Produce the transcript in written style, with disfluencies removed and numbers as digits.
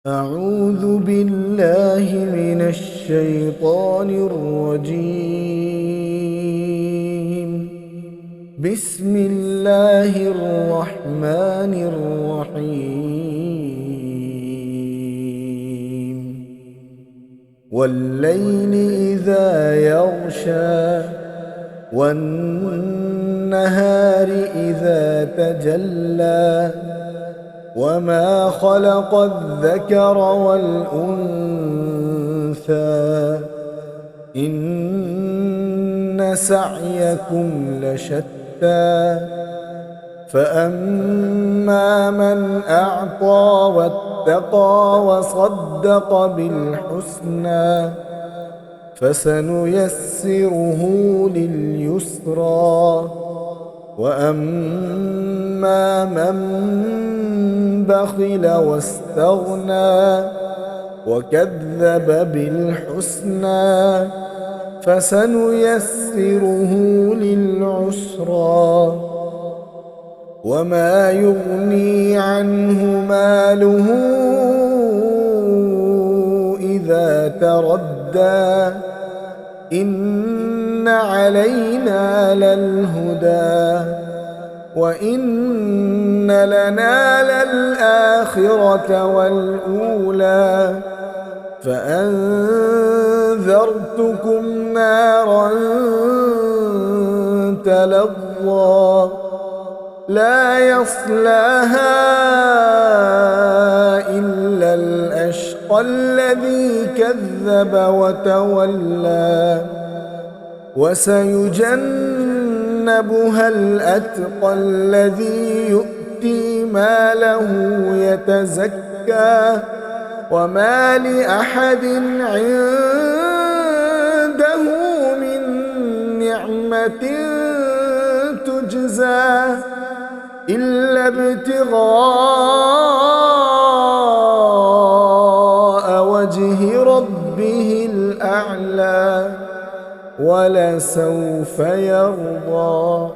أعوذ بالله من الشيطان الرجيم. بسم الله الرحمن الرحيم. والليل إذا يغشى والنهار إذا تجلى وما خلق الذكر والأنثى إن سعيكم لشتى فأما من أعطى واتقى وصدق بالحسنى فسنيسره لليسرى وأما من بخل واستغنى وكذب بالحسنى فسنيسره للعسرى وما يغني عنه ماله إذا تردى إن علينا للهدى وإن لنا للآخرة والأولى فأنذرتكم نارا تلظى لا يصلاها إلا الأشقى الذي كذب وتولى وسيجنبها الأتقى الذي يؤتي ماله يتزكى وما لأحد عنده من نعمة تجزى إلا ابتغاء وجه ربه الأعلى ولسوف يرضى.